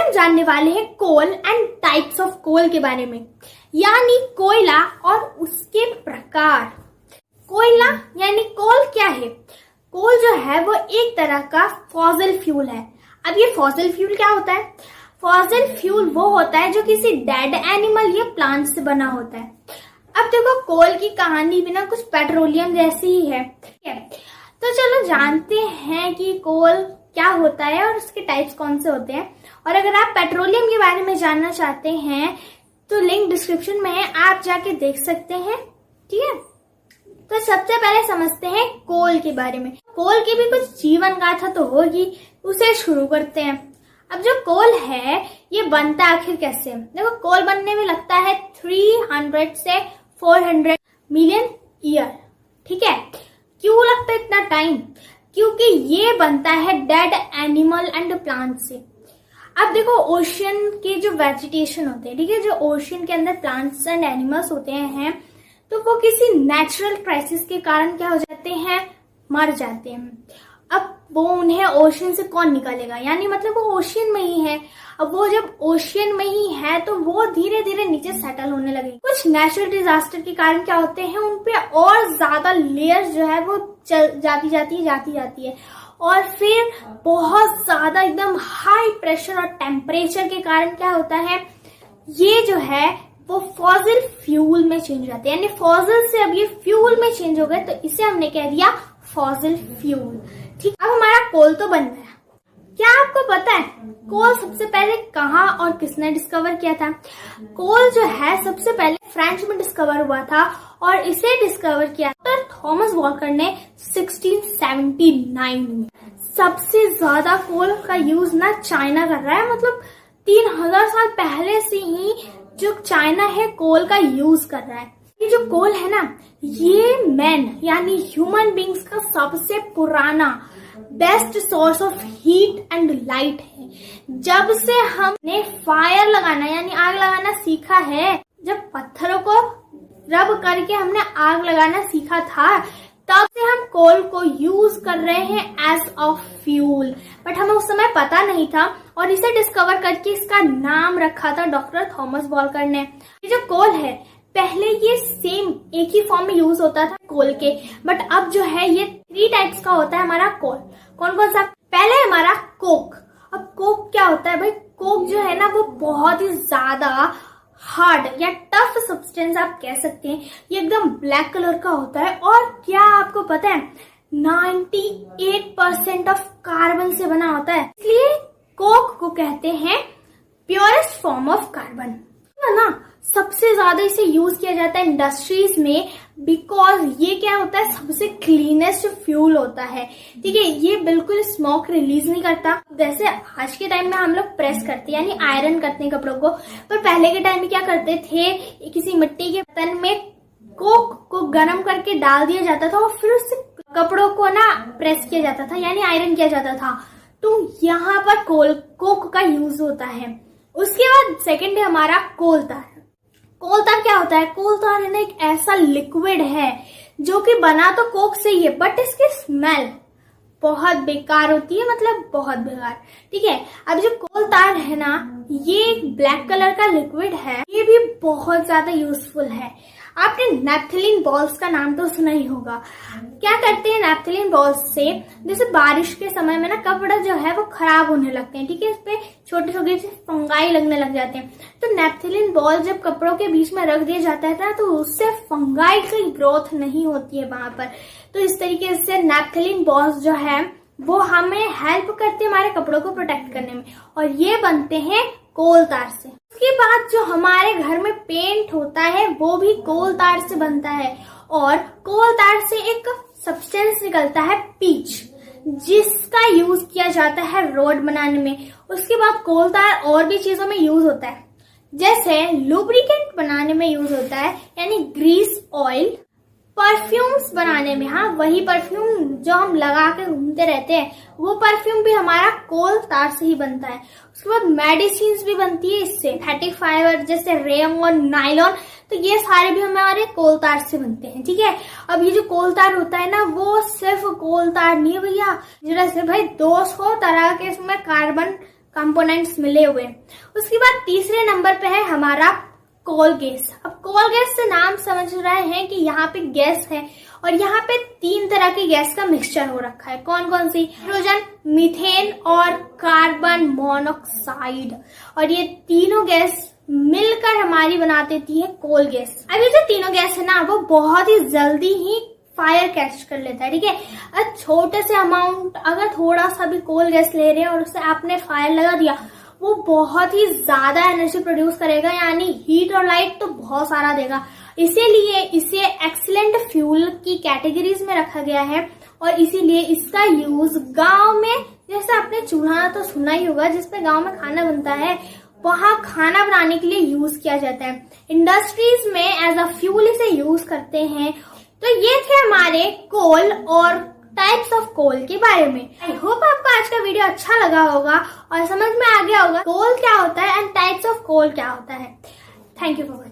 हम जानने वाले हैं कोल एंड टाइप्स ऑफ कोल के बारे में, यानी कोयला और उसके प्रकार। कोयला यानी कोल क्या है? कोल जो है वो एक तरह का फॉसिल फ्यूल है। अब ये फॉसिल फ्यूल क्या होता है? फॉसिल फ्यूल वो होता है जो किसी डेड एनिमल या प्लांट से बना होता है। अब देखो, कोल की कहानी भी ना कुछ पेट्रोलियम जैसी ही है, ठीक है? तो चलो जानते हैं कि कोल क्या होता है और उसके टाइप्स कौन से होते हैं। और अगर आप पेट्रोलियम के बारे में जानना चाहते हैं तो लिंक डिस्क्रिप्शन में है, आप जाके देख सकते हैं, ठीक है? तो सबसे पहले समझते हैं कोल के बारे में। कोल की भी कुछ जीवन गाथा तो होगी, उसे शुरू करते हैं। अब जो कोल है ये बनता आखिर कैसे? देखो, कोल बनने में लगता है 300 से 400 मिलियन ईयर, ठीक है? क्यों लगता है इतना टाइम? क्योंकि ये बनता है डेड एनिमल एंड प्लांट से। अब देखो, ओशियन के जो वेजिटेशन होते हैं, ठीक है, जो ओशियन के अंदर प्लांट्स एंड एनिमल्स होते हैं, तो वो किसी नेचुरल क्राइसिस के कारण क्या हो जाते हैं? मर जाते हैं। अब वो उन्हें ओशियन से कौन निकालेगा? यानी मतलब वो ओशियन में ही है। अब वो जब ओशियन में ही है तो वो धीरे धीरे नीचे सेटल होने लगे। कुछ नेचुरल डिजास्टर के कारण क्या होते हैं, उनपे और ज्यादा लेयर्स जो है वो जाती जाती है और फिर बहुत ज्यादा एकदम हाई प्रेशर और टेम्परेचर के कारण क्या होता है, ये जो है वो फॉसिल फ्यूल में चेंज हो जाते हैं। यानी फॉसिल से अब ये फ्यूल में चेंज हो गए, तो इसे हमने कह दिया फॉसिल फ्यूल, ठीक। अब हमारा कोल तो बन गया। क्या आपको पता है कोल सबसे पहले कहाँ और किसने डिस्कवर किया था? कोल जो है सबसे पहले फ्रांस में डिस्कवर हुआ था और इसे डिस्कवर किया था थॉमस वॉल्कर ने 1679 में। सबसे ज्यादा कोल का यूज ना चाइना कर रहा है, मतलब 3000 साल पहले से ही जो चाइना है कोल का यूज कर रहा है। ये जो कोल है ना, ये मैन यानी ह्यूमन बींग्स का सबसे पुराना best source of heat and light है। जब से हमने फायर लगाना यानी आग लगाना सीखा है, जब पत्थरों को रब करके हमने आग लगाना सीखा था, तब से हम कोल को यूज कर रहे हैं एज अ फ्यूल। बट हमें उस समय पता नहीं था और इसे डिस्कवर करके इसका नाम रखा था डॉक्टर थॉमस वॉल्कर ने। ये जो कोल है, पहले ये सेम एक ही फॉर्म में यूज होता था कोल के, बट अब जो है ये 3 टाइप्स का होता है हमारा कोल। कौन कौन सा? पहले हमारा कोक। अब कोक क्या होता है भाई? कोक जो है ना वो बहुत ही ज्यादा हार्ड या टफ सब्सटेंस आप कह सकते हैं। ये एकदम ब्लैक कलर का होता है और क्या आपको पता है 98% ऑफ कार्बन से बना होता है, इसलिए कोक को कहते हैं प्योरेस्ट फॉर्म ऑफ कार्बन, है ना? सबसे ज्यादा इसे यूज किया जाता है इंडस्ट्रीज में, बिकॉज ये क्या होता है, सबसे क्लीनेस्ट फ्यूल होता है, ठीक है? ये बिल्कुल स्मोक रिलीज नहीं करता। जैसे आज के टाइम में हम लोग प्रेस करते हैं यानी आयरन करते हैं कपड़ों को, पर पहले के टाइम में क्या करते थे, किसी मिट्टी के बर्तन में कोक को गर्म करके डाल दिया जाता था और फिर उससे कपड़ों को ना प्रेस किया जाता था यानी आयरन किया जाता था। तो यहाँ पर कोक का यूज होता है। उसके बाद सेकेंड है हमारा कोल तार। कोल तार क्या होता है? कोल तार है ना एक ऐसा लिक्विड है जो कि बना तो कोक से ही है, बट इसकी स्मेल बहुत बेकार होती है, मतलब बहुत बेकार, ठीक है? अब जो कोल तार है ना, ये एक ब्लैक कलर का लिक्विड है, ये भी बहुत ज्यादा यूजफुल है। आपने नैप्थलीन बॉल्स का नाम तो सुना ही होगा। क्या करते हैं नैप्थलीन बॉल्स से? जैसे बारिश के समय में ना कपड़ा जो है वो खराब होने लगते हैं, ठीक है? इस पे छोटे छोटे से फंगाई लगने लग जाते हैं। तो नैप्थलीन बॉल जब कपड़ों के बीच में रख दिया जाता है तो उससे फंगाई की ग्रोथ नहीं होती है वहां पर। तो इस तरीके से नैप्थलीन बॉल्स जो है वो हमें हेल्प करते हैं हमारे कपड़ों को प्रोटेक्ट करने में, और ये बनते हैं कोल तार से। उसके बाद जो हमारे घर में पेंट होता है वो भी कोल तार से बनता है, और कोल तार से एक सब्सटेंस निकलता है पीच, जिसका यूज किया जाता है रोड बनाने में। उसके बाद कोल तार और भी चीजों में यूज होता है, जैसे लुब्रिकेंट बनाने में यूज होता है यानी ग्रीस ऑयल, परफ्यूम्स बनाने में, हाँ वही परफ्यूम जो हम लगा के घूमते रहते हैं, वो परफ्यूम भी हमारा कोल तार से ही बनता है। उसके बाद मेडिसिन भी बनती है इससे, सिंथेटिक फाइबर जैसे रेयन, नायलॉन, तो ये सारे भी हमारे कोल तार से बनते हैं, ठीक है? अब ये जो कोल तार होता है ना, वो सिर्फ कोल तार नहीं है भैया, जैसे भाई 200 तरह के इसमें कार्बन कंपोनेंट्स मिले हुए हैं। उसके बाद तीसरे नंबर पे है हमारा कोल गैस। अब कोल गैस से नाम समझ रहे हैं कि यहाँ पे गैस है और यहाँ पे 3 तरह की गैस का मिक्सचर हो रखा है। कौन कौन सी? हाइड्रोजन, मीथेन और कार्बन मोनोऑक्साइड। और ये तीनों गैस मिलकर हमारी बना देती है कोल गैस। अब ये जो तीनों गैस है ना, वो बहुत ही जल्दी ही फायर कैच कर लेता है, ठीक है। छोटे से अमाउंट अगर थोड़ा सा भी कोल गैस ले रहे हैं और उससे आपने फायर लगा दिया, वो बहुत ही ज्यादा एनर्जी प्रोड्यूस करेगा, यानी हीट और लाइट तो बहुत सारा देगा। इसीलिए इसे एक्सीलेंट फ्यूल की कैटेगरीज में रखा गया है और इसीलिए इसका यूज गांव में, जैसे आपने चूल्हा तो सुना ही होगा जिसपे गांव में खाना बनता है, वहां खाना बनाने के लिए यूज किया जाता है। इंडस्ट्रीज में एज अ फ्यूल इसे यूज करते हैं। तो ये थे हमारे कोल और टाइप्स ऑफ कोल के बारे में। आई होप आपको आज का वीडियो अच्छा लगा होगा और समझ में आ गया होगा कोल क्या होता है एंड टाइप्स ऑफ कोल क्या होता है। Thank you for watching.